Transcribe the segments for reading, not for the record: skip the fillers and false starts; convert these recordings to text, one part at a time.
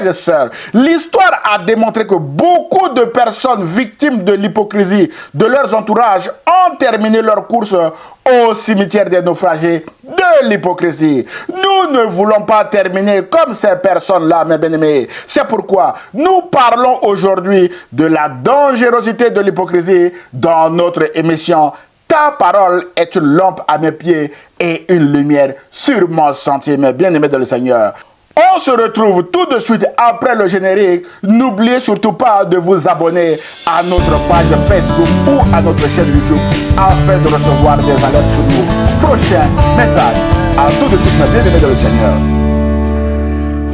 Frères et sœurs, l'histoire a démontré que beaucoup de personnes victimes de l'hypocrisie de leurs entourages ont terminé leur course au cimetière des naufragés de l'hypocrisie. Nous ne voulons pas terminer comme ces personnes-là, mes bien-aimés. C'est pourquoi nous parlons aujourd'hui de la dangerosité de l'hypocrisie dans notre émission. Ta parole est une lampe à mes pieds et une lumière sur mon sentier, mes bien-aimés dans le Seigneur. On se retrouve tout de suite après le générique. N'oubliez surtout pas de vous abonner à notre page Facebook ou à notre chaîne YouTube afin de recevoir des alertes sur nos prochains messages. À tout de suite, mes bien-aimés dans le Seigneur.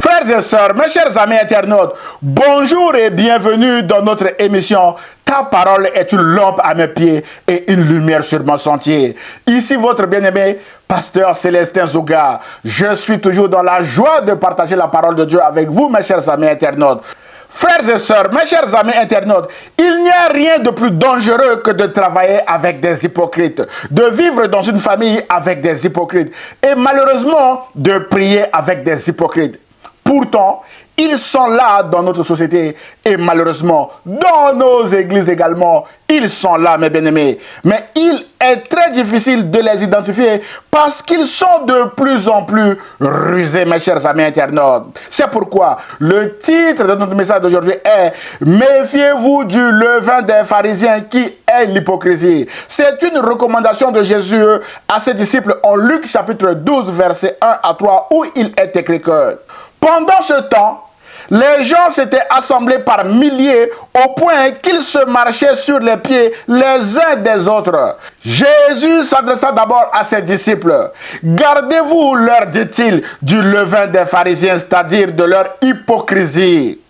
Frères et sœurs, mes chers amis internautes, bonjour et bienvenue dans notre émission. Ta parole est une lampe à mes pieds et une lumière sur mon sentier. Ici votre bien-aimé, Pasteur Célestin Zouga. Je suis toujours dans la joie de partager la parole de Dieu avec vous, mes chers amis internautes. Frères et sœurs, mes chers amis internautes, il n'y a rien de plus dangereux que de travailler avec des hypocrites, de vivre dans une famille avec des hypocrites et malheureusement de prier avec des hypocrites. Pourtant, ils sont là dans notre société et malheureusement dans nos églises également. Ils sont là, mes bien-aimés. Mais il est très difficile de les identifier parce qu'ils sont de plus en plus rusés, mes chers amis internautes. C'est pourquoi le titre de notre message d'aujourd'hui est « Méfiez-vous du levain des pharisiens qui est l'hypocrisie ». C'est une recommandation de Jésus à ses disciples en Luc chapitre 12, versets 1 à 3 où il est écrit que pendant ce temps, les gens s'étaient assemblés par milliers au point qu'ils se marchaient sur les pieds les uns des autres. Jésus s'adressa d'abord à ses disciples. « Gardez-vous, leur dit-il, du levain des pharisiens, c'est-à-dire de leur hypocrisie. »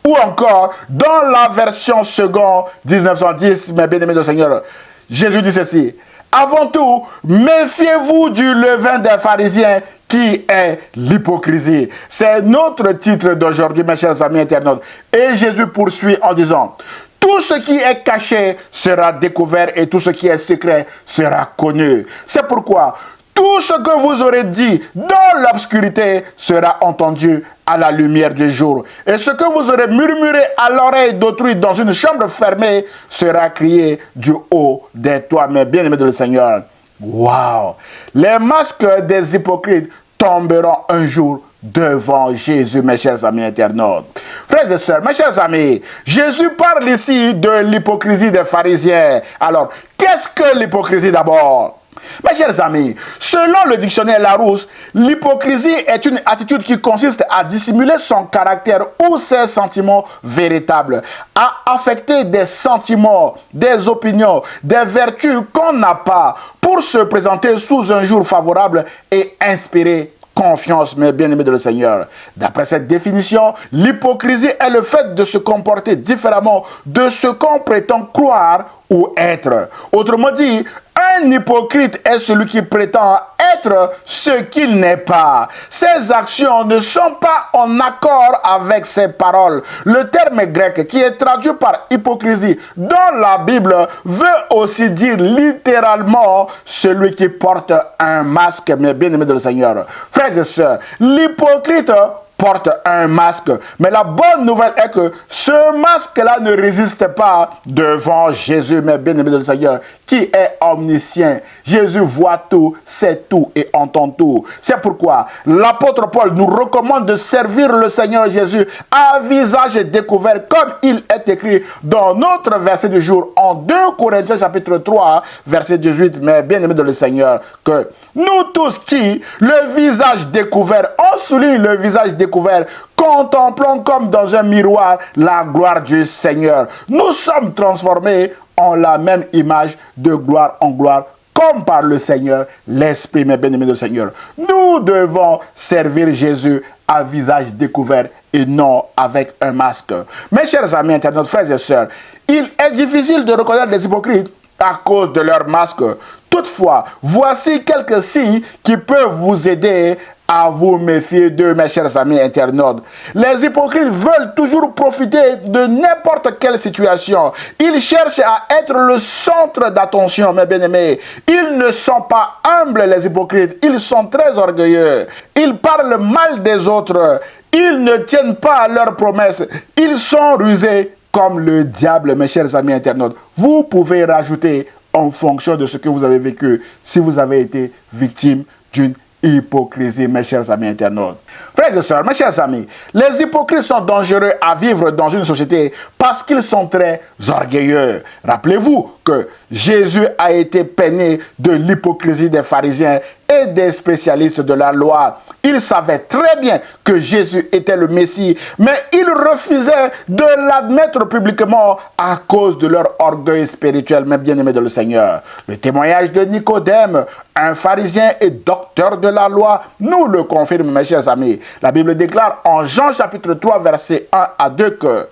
Ou encore, dans la version seconde 1910, mes bien-aimés du Seigneur, Jésus dit ceci. « Avant tout, méfiez-vous du levain des pharisiens, qui est l'hypocrisie. » C'est notre titre d'aujourd'hui, mes chers amis internautes. Et Jésus poursuit en disant, « Tout ce qui est caché sera découvert et tout ce qui est secret sera connu. » C'est pourquoi tout ce que vous aurez dit dans l'obscurité sera entendu à la lumière du jour. Et ce que vous aurez murmuré à l'oreille d'autrui dans une chambre fermée sera crié du haut des toits. Mes bien-aimés de le Seigneur. Waouh! Les masques des hypocrites tomberont un jour devant Jésus, mes chers amis internautes. Frères et sœurs, mes chers amis, Jésus parle ici de l'hypocrisie des pharisiens. Alors, qu'est-ce que l'hypocrisie d'abord? Mes chers amis, selon le dictionnaire Larousse, l'hypocrisie est une attitude qui consiste à dissimuler son caractère ou ses sentiments véritables, à affecter des sentiments, des opinions, des vertus qu'on n'a pas, pour se présenter sous un jour favorable et inspirer confiance, mes bien-aimés de le Seigneur. D'après cette définition, l'hypocrisie est le fait de se comporter différemment de ce qu'on prétend croire ou être. Autrement dit, un hypocrite est celui qui prétend être ce qu'il n'est pas. Ses actions ne sont pas en accord avec ses paroles. Le terme grec qui est traduit par hypocrisie dans la Bible veut aussi dire littéralement celui qui porte un masque, mes bien-aimés de le Seigneur. Frères et sœurs, l'hypocrite porte un masque. Mais la bonne nouvelle est que ce masque-là ne résiste pas devant Jésus, mes bien-aimés de le Seigneur, qui est omniscient. Jésus voit tout, sait tout et entend tout. C'est pourquoi l'apôtre Paul nous recommande de servir le Seigneur Jésus à visage découvert, comme il est écrit dans notre verset du jour en 2 Corinthiens chapitre 3, verset 18, mes bien-aimés de le Seigneur, que nous tous qui, le visage découvert, on souligne le visage découvert, contemplons comme dans un miroir la gloire du Seigneur. Nous sommes transformés en la même image de gloire en gloire, comme par le Seigneur, l'Esprit, mes bien-aimés du Seigneur. Nous devons servir Jésus à visage découvert et non avec un masque. Mes chers amis internautes, frères et sœurs, il est difficile de reconnaître les hypocrites à cause de leur masque. Toutefois, voici quelques signes qui peuvent vous aider à vous méfier d'eux, mes chers amis internautes. Les hypocrites veulent toujours profiter de n'importe quelle situation. Ils cherchent à être le centre d'attention, mes bien-aimés. Ils ne sont pas humbles, les hypocrites. Ils sont très orgueilleux. Ils parlent mal des autres. Ils ne tiennent pas à leurs promesses. Ils sont rusés comme le diable, mes chers amis internautes. Vous pouvez rajouter en fonction de ce que vous avez vécu, si vous avez été victime d'une hypocrisie, mes chers amis internautes. Frères et sœurs, mes chers amis, les hypocrites sont dangereux à vivre dans une société parce qu'ils sont très orgueilleux. Rappelez-vous que Jésus a été peiné de l'hypocrisie des pharisiens et des spécialistes de la loi. Ils savaient très bien que Jésus était le Messie, mais ils refusaient de l'admettre publiquement à cause de leur orgueil spirituel, mes bien-aimés dans le Seigneur. Le témoignage de Nicodème, un pharisien et docteur de la loi, nous le confirme, mes chers amis. La Bible déclare en Jean chapitre 3, versets 1 à 2 que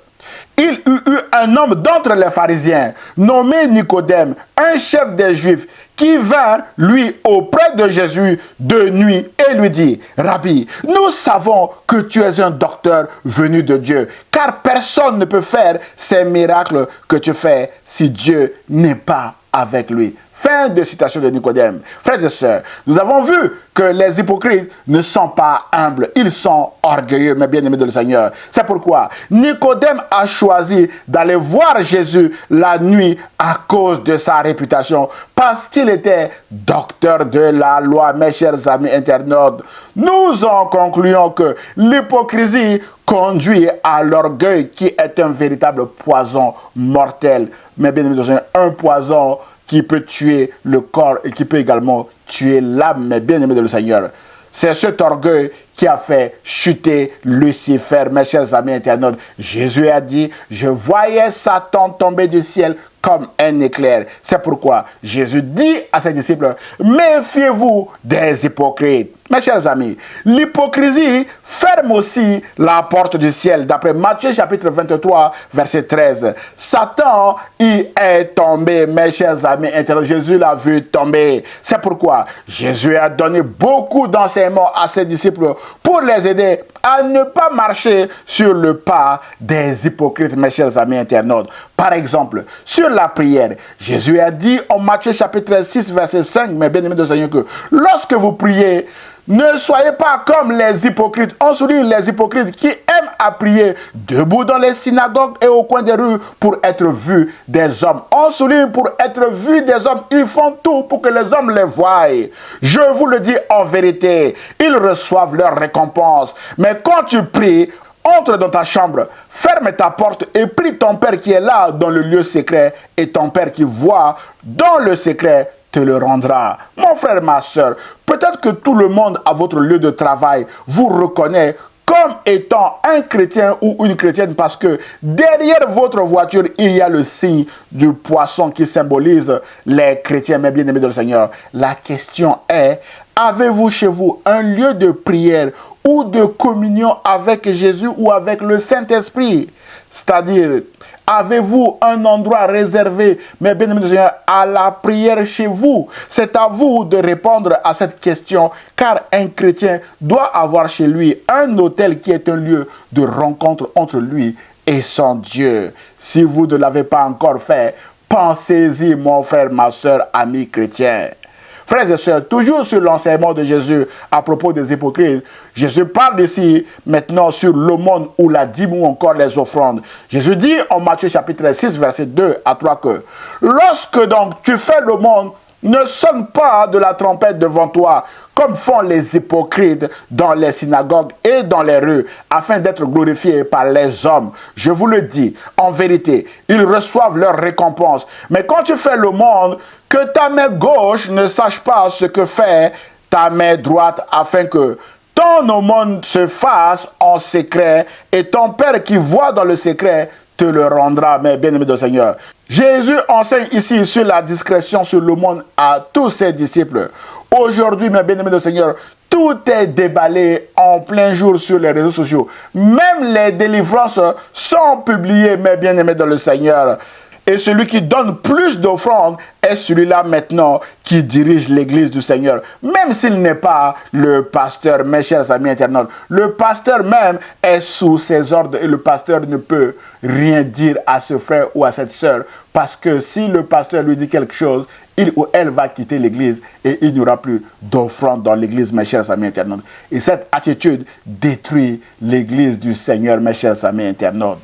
il y eut un homme d'entre les pharisiens, nommé Nicodème, un chef des Juifs, qui vint, lui, auprès de Jésus de nuit et lui dit, « Rabbi, nous savons que tu es un docteur venu de Dieu, car personne ne peut faire ces miracles que tu fais si Dieu n'est pas avec lui. » Fin de citation de Nicodème. Frères et sœurs, nous avons vu que les hypocrites ne sont pas humbles, ils sont orgueilleux, mes bien-aimés de le Seigneur. C'est pourquoi Nicodème a choisi d'aller voir Jésus la nuit à cause de sa réputation, parce qu'il était docteur de la loi. Mes chers amis internautes, nous en concluons que l'hypocrisie conduit à l'orgueil qui est un véritable poison mortel. Mes bien-aimés de le Seigneur, un poison qui peut tuer le corps et qui peut également tuer l'âme, mes bien-aimés de le Seigneur. C'est cet orgueil qui a fait chuter Lucifer, mes chers amis internautes. Jésus a dit, je voyais Satan tomber du ciel comme un éclair. C'est pourquoi Jésus dit à ses disciples, méfiez-vous des hypocrites. Mes chers amis, l'hypocrisie ferme aussi la porte du ciel. D'après Matthieu chapitre 23, verset 13. Satan y est tombé, mes chers amis internautes. Jésus l'a vu tomber. C'est pourquoi Jésus a donné beaucoup d'enseignements à ses disciples pour les aider à ne pas marcher sur le pas des hypocrites, mes chers amis internautes. Par exemple, sur la prière, Jésus a dit en Matthieu chapitre 6, verset 5, mes bien-aimés de Seigneur, que lorsque vous priez, ne soyez pas comme les hypocrites. On souligne les hypocrites qui aiment à prier debout dans les synagogues et au coin des rues pour être vus des hommes. On souligne pour être vus des hommes. Ils font tout pour que les hommes les voient. Je vous le dis en vérité, ils reçoivent leur récompense. Mais quand tu pries, entre dans ta chambre, ferme ta porte et prie ton Père qui est là dans le lieu secret, et ton Père qui voit dans le secret te le rendra. Mon frère, ma soeur, peut-être que tout le monde à votre lieu de travail vous reconnaît comme étant un chrétien ou une chrétienne parce que derrière votre voiture, il y a le signe du poisson qui symbolise les chrétiens, mes bien-aimés de le Seigneur. La question est, avez-vous chez vous un lieu de prière ou de communion avec Jésus ou avec le Saint-Esprit? C'est-à-dire, avez-vous un endroit réservé, mes bien-aimés, à la prière chez vous? C'est à vous de répondre à cette question, car un chrétien doit avoir chez lui un autel qui est un lieu de rencontre entre lui et son Dieu. Si vous ne l'avez pas encore fait, pensez-y, mon frère, ma soeur, ami chrétien. Frères et sœurs, toujours sur l'enseignement de Jésus à propos des hypocrites, Jésus parle ici maintenant sur l'aumône ou la dîme ou encore les offrandes. Jésus dit en Matthieu chapitre 6, verset 2 à 3 que « Lorsque donc tu fais l'aumône, ne sonne pas de la trompette devant toi, comme font les hypocrites dans les synagogues et dans les rues, afin d'être glorifiés par les hommes. Je vous le dis, en vérité, ils reçoivent leur récompense. Mais quand tu fais l'aumône, que ta main gauche ne sache pas ce que fait ta main droite, afin que ton aumône se fasse en secret, et ton Père qui voit dans le secret te le rendra, mes bien-aimés de Seigneur. Jésus enseigne ici sur la discrétion sur l'aumône à tous ses disciples. Aujourd'hui, mes bien-aimés de Seigneur, tout est déballé en plein jour sur les réseaux sociaux. Même les délivrances sont publiées, mes bien-aimés dans le Seigneur. Et celui qui donne plus d'offrandes est celui-là maintenant qui dirige l'église du Seigneur. Même s'il n'est pas le pasteur, mes chers amis internautes, le pasteur même est sous ses ordres et le pasteur ne peut rien dire à ce frère ou à cette sœur. Parce que si le pasteur lui dit quelque chose, il ou elle va quitter l'église et il n'y aura plus d'offrande dans l'église, mes chers amis internautes. Et cette attitude détruit l'église du Seigneur, mes chers amis internautes.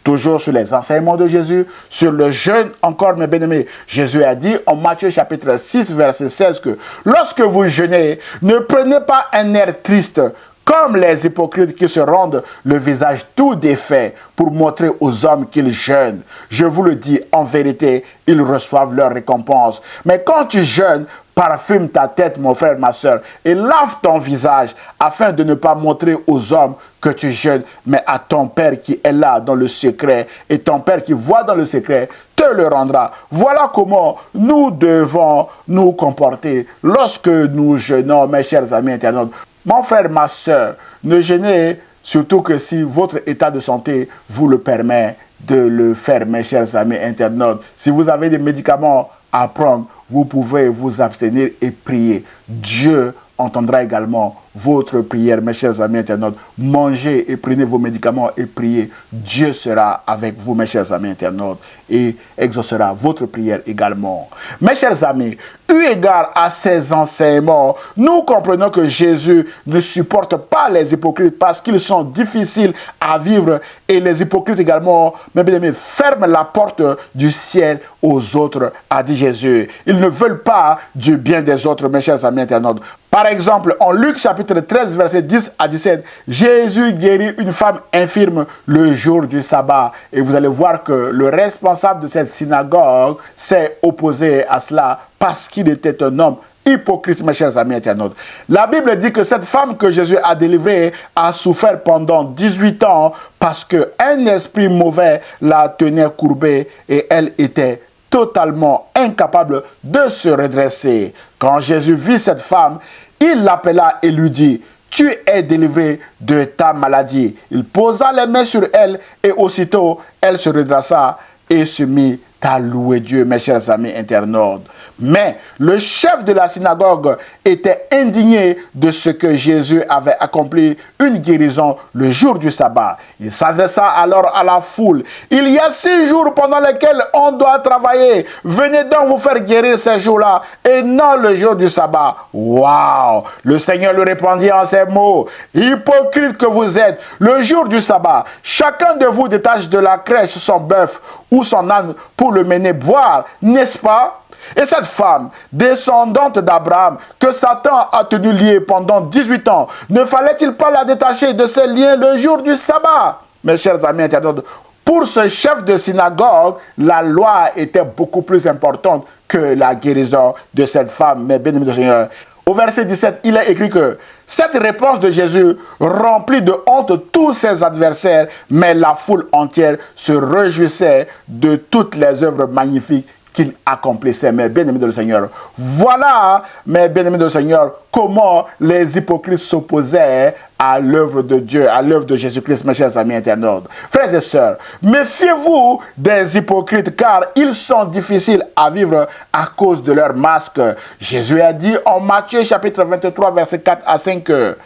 Toujours sur les enseignements de Jésus, sur le jeûne encore, mes bien-aimés. Jésus a dit en Matthieu chapitre 6, verset 16 que lorsque vous jeûnez, ne prenez pas un air triste comme les hypocrites qui se rendent le visage tout défait pour montrer aux hommes qu'ils jeûnent. Je vous le dis, en vérité, ils reçoivent leur récompense. Mais quand tu jeûnes, parfume ta tête, mon frère, ma soeur, et lave ton visage, afin de ne pas montrer aux hommes que tu jeûnes, mais à ton Père qui est là dans le secret, et ton Père qui voit dans le secret te le rendra. Voilà comment nous devons nous comporter lorsque nous jeûnons, mes chers amis internautes. Mon frère, ma soeur, ne jeûnez surtout que si votre état de santé vous le permet de le faire, mes chers amis internautes. Si vous avez des médicaments à prendre, vous pouvez vous abstenir et prier. Dieu entendra également votre prière, mes chers amis internautes. Mangez et prenez vos médicaments et priez. Dieu sera avec vous, mes chers amis internautes, et exaucera votre prière également. Mes chers amis, eu égard à ces enseignements, nous comprenons que Jésus ne supporte pas les hypocrites parce qu'ils sont difficiles à vivre et les hypocrites également, mes bien-aimés, ferment la porte du ciel aux autres, a dit Jésus. Ils ne veulent pas du bien des autres, mes chers amis internautes. Par exemple, en Luc chapitre 13, verset 10 à 17, Jésus guérit une femme infirme le jour du sabbat. Et vous allez voir que le responsable de cette synagogue s'est opposé à cela parce qu'il était un homme hypocrite, mes chers amis internautes. La Bible dit que cette femme que Jésus a délivrée a souffert pendant 18 ans parce qu'un esprit mauvais la tenait courbée et elle était totalement incapable de se redresser. Quand Jésus vit cette femme, il l'appela et lui dit, « Tu es délivré de ta maladie. » Il posa les mains sur elle et aussitôt elle se redressa et se mit à louer Dieu, mes chers amis internautes. Mais le chef de la synagogue était indigné de ce que Jésus avait accompli une guérison le jour du sabbat. Il s'adressa alors à la foule. « Il y a 6 jours pendant lesquels on doit travailler. Venez donc vous faire guérir ces jours-là et non le jour du sabbat. » Waouh! Le Seigneur lui répondit en ces mots. « Hypocrite que vous êtes, le jour du sabbat, chacun de vous détache de la crèche son bœuf ou son âne pour le mener boire, n'est-ce pas? Et cette femme, descendante d'Abraham, que Satan a tenu liée pendant 18 ans, ne fallait-il pas la détacher de ses liens le jour du sabbat? » Mes chers amis internautes, pour ce chef de synagogue, la loi était beaucoup plus importante que la guérison de cette femme. Mais bien aimé du Seigneur, au verset 17, il est écrit que cette réponse de Jésus remplit de honte tous ses adversaires, mais la foule entière se réjouissait de toutes les œuvres magnifiques qu'il accomplissait. Mes bien-aimés de le Seigneur, voilà, mes bien-aimés de le Seigneur, comment les hypocrites s'opposaient à l'œuvre de Dieu, à l'œuvre de Jésus-Christ, mes chers amis internautes. Frères et sœurs, méfiez-vous des hypocrites, car ils sont difficiles à vivre à cause de leur masque. Jésus a dit en Matthieu chapitre 23, verset 4 à 5 que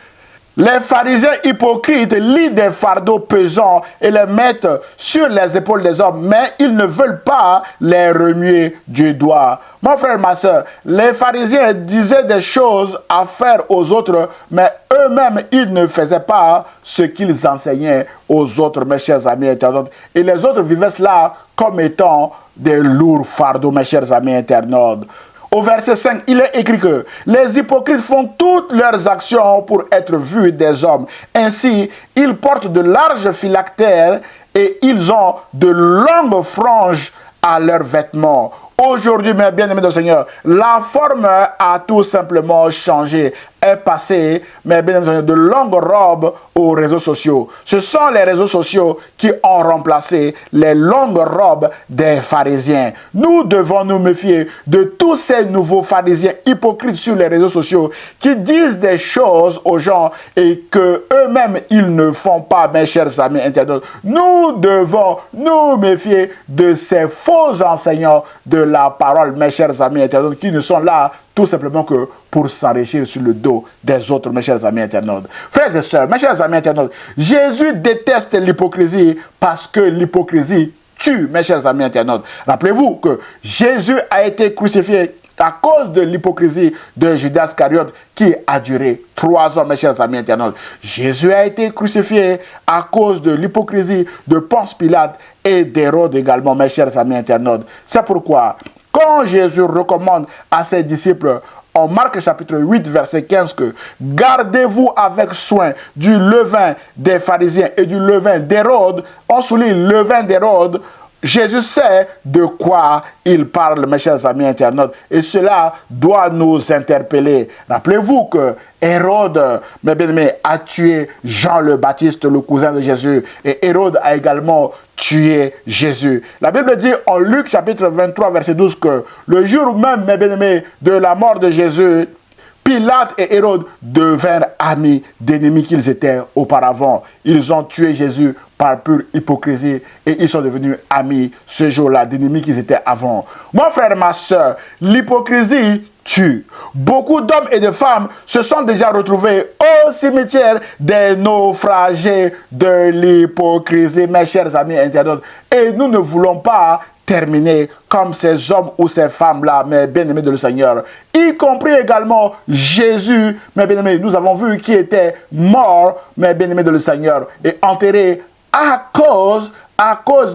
les pharisiens hypocrites lient des fardeaux pesants et les mettent sur les épaules des hommes, mais ils ne veulent pas les remuer du doigt. Mon frère, ma soeur, les pharisiens disaient des choses à faire aux autres, mais eux-mêmes, ils ne faisaient pas ce qu'ils enseignaient aux autres, mes chers amis internautes. Et les autres vivaient cela comme étant des lourds fardeaux, mes chers amis internautes. Au verset 5, il est écrit que les hypocrites font toutes leurs actions pour être vus des hommes. Ainsi, ils portent de larges phylactères et ils ont de longues franges à leurs vêtements. Aujourd'hui, mes bien-aimés du Seigneur, la forme a tout simplement changé. est passé, mais bien entendu, de longues robes aux réseaux sociaux. Ce sont les réseaux sociaux qui ont remplacé les longues robes des pharisiens. Nous devons nous méfier de tous ces nouveaux pharisiens hypocrites sur les réseaux sociaux qui disent des choses aux gens et que eux-mêmes ils ne font pas, mes chers amis internautes. Nous devons nous méfier de ces faux enseignants de la parole, mes chers amis internautes, qui ne sont là tout simplement que pour s'enrichir sur le dos des autres, mes chers amis internautes. Frères et sœurs, mes chers amis internautes, Jésus déteste l'hypocrisie parce que l'hypocrisie tue, mes chers amis internautes. Rappelez-vous que Jésus a été crucifié à cause de l'hypocrisie de Judas Iscariote qui a duré 3 ans, mes chers amis internautes. Jésus a été crucifié à cause de l'hypocrisie de Ponce Pilate et d'Hérode également, mes chers amis internautes. C'est pourquoi, quand Jésus recommande à ses disciples, en Marc chapitre 8, verset 15, que gardez-vous avec soin du levain des pharisiens et du levain d'Hérode, on souligne le levain d'Hérode. Jésus sait de quoi il parle, mes chers amis internautes, et cela doit nous interpeller. Rappelez-vous que Hérode, mes bien-aimés, a tué Jean le Baptiste, le cousin de Jésus, et Hérode a également tué Jésus. La Bible dit en Luc chapitre 23, verset 12, que le jour même, mes bien-aimés, de la mort de Jésus, Pilate et Hérode devinrent amis d'ennemis qu'ils étaient auparavant. Ils ont tué Jésus par pure hypocrisie et ils sont devenus amis ce jour-là d'ennemis qu'ils étaient avant. Mon frère, ma soeur, l'hypocrisie tue. Beaucoup d'hommes et de femmes se sont déjà retrouvés au cimetière des naufragés de l'hypocrisie, mes chers amis internautes. Et nous ne voulons pas terminer comme ces hommes ou ces femmes-là, mes bien-aimés de le Seigneur, y compris également Jésus, mes bien-aimés. Nous avons vu qui était mort, mes bien-aimés de le Seigneur, et enterré à cause,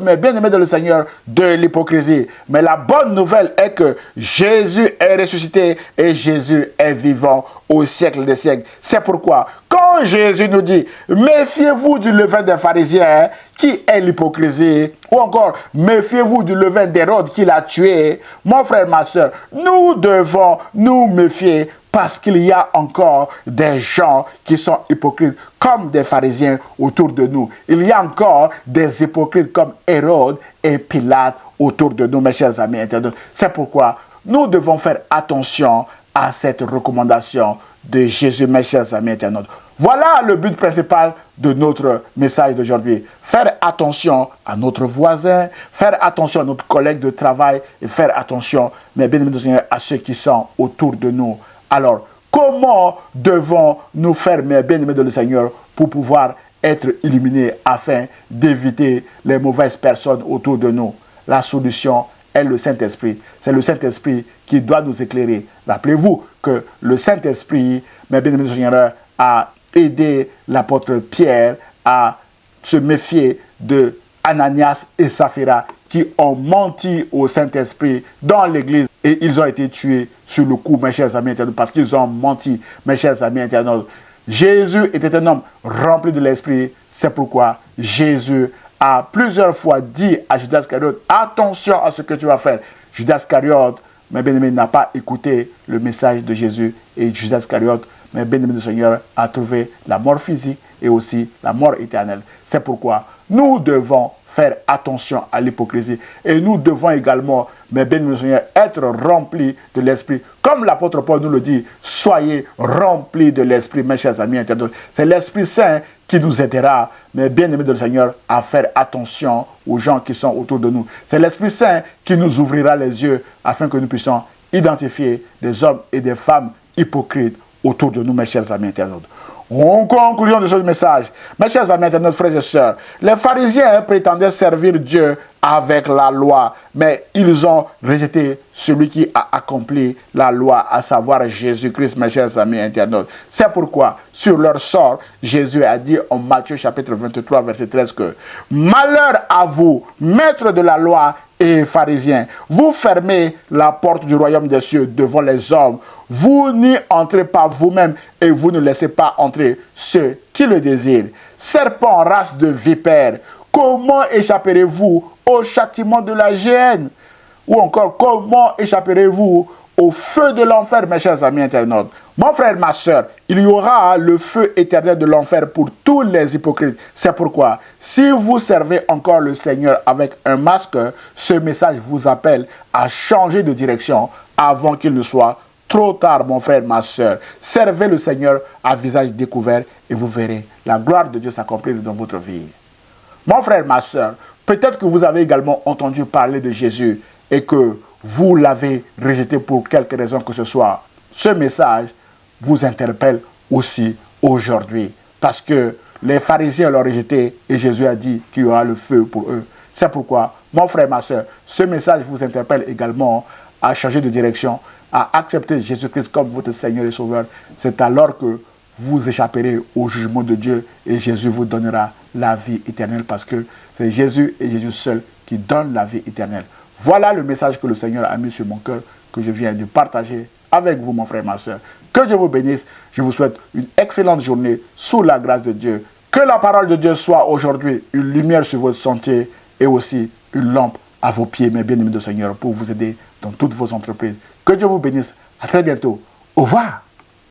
mes bien-aimés de le Seigneur, de l'hypocrisie. Mais la bonne nouvelle est que Jésus est ressuscité et Jésus est vivant au siècle des siècles. C'est pourquoi, quand Jésus nous dit, méfiez-vous du levain des pharisiens, qui est l'hypocrisie, ou encore, méfiez-vous du levain d'Hérode qui l'a tué, mon frère, ma soeur, nous devons nous méfier parce qu'il y a encore des gens qui sont hypocrites comme des pharisiens autour de nous. Il y a encore des hypocrites comme Hérode et Pilate autour de nous, mes chers amis internautes. C'est pourquoi nous devons faire attention à cette recommandation de Jésus, mes chers amis internautes. Voilà le but principal de notre message d'aujourd'hui. Faire attention à notre voisin, faire attention à notre collègue de travail et faire attention, mes bien-aimés, à ceux qui sont autour de nous. Alors, comment devons-nous faire, mes bien-aimés de le Seigneur, pour pouvoir être illuminés afin d'éviter les mauvaises personnes autour de nous? La solution est le Saint-Esprit. C'est le Saint-Esprit qui doit nous éclairer. Rappelez-vous que le Saint-Esprit, mes bien-aimés de le Seigneur, a aidé l'apôtre Pierre à se méfier de Ananias et Saphira qui ont menti au Saint-Esprit dans l'église et ils ont été tués sur le coup, mes chers amis internautes, parce qu'ils ont menti, mes chers amis internautes. Jésus était un homme rempli de l'Esprit, c'est pourquoi Jésus a plusieurs fois dit à Judas Iscariote, attention à ce que tu vas faire. Judas Iscariote, mes bien-aimés, n'a pas écouté le message de Jésus et Judas Iscariote, mes bien-aimés du Seigneur, a trouvé la mort physique et aussi la mort éternelle. C'est pourquoi nous devons faire attention à l'hypocrisie et nous devons également, mes bien-aimés du Seigneur, être remplis de l'Esprit. Comme l'apôtre Paul nous le dit, soyez remplis de l'Esprit, mes chers amis internautes. C'est l'Esprit Saint qui nous aidera, mes bien-aimés du Seigneur, à faire attention aux gens qui sont autour de nous. C'est l'Esprit Saint qui nous ouvrira les yeux afin que nous puissions identifier des hommes et des femmes hypocrites autour de nous, mes chers amis internautes. En conclusion de ce message, mes chers amis internautes, frères et sœurs, les pharisiens prétendaient servir Dieu avec la loi, mais ils ont rejeté celui qui a accompli la loi, à savoir Jésus-Christ, mes chers amis internautes. C'est pourquoi, sur leur sort, Jésus a dit en Matthieu chapitre 23, verset 13 que « Malheur à vous, maîtres de la loi et pharisiens, vous fermez la porte du royaume des cieux devant les hommes, vous n'y entrez pas vous-même et vous ne laissez pas entrer ceux qui le désirent. Serpent, race de vipères, comment échapperez-vous au châtiment de la géhenne? Ou encore, comment échapperez-vous au feu de l'enfer, mes chers amis internautes? Mon frère, ma soeur, il y aura le feu éternel de l'enfer pour tous les hypocrites. C'est pourquoi, si vous servez encore le Seigneur avec un masque, ce message vous appelle à changer de direction avant qu'il ne soit trop tard, mon frère, ma soeur. Servez le Seigneur à visage découvert et vous verrez la gloire de Dieu s'accomplir dans votre vie. Mon frère, ma soeur, peut-être que vous avez également entendu parler de Jésus et que vous l'avez rejeté pour quelque raison que ce soit. Ce message vous interpelle aussi aujourd'hui parce que les pharisiens l'ont rejeté et Jésus a dit qu'il y aura le feu pour eux. C'est pourquoi, mon frère, ma soeur, ce message vous interpelle également à changer de direction, à accepter Jésus-Christ comme votre Seigneur et Sauveur. C'est alors que vous échapperez au jugement de Dieu et Jésus vous donnera la vie éternelle parce que c'est Jésus et Jésus seul qui donne la vie éternelle. Voilà le message que le Seigneur a mis sur mon cœur, que je viens de partager avec vous, mon frère, ma soeur. Que Dieu vous bénisse. Je vous souhaite une excellente journée sous la grâce de Dieu. Que la parole de Dieu soit aujourd'hui une lumière sur votre sentier et aussi une lampe à vos pieds, mes bien-aimés de Seigneur, pour vous aider dans toutes vos entreprises. Que Dieu vous bénisse. À très bientôt. Au revoir.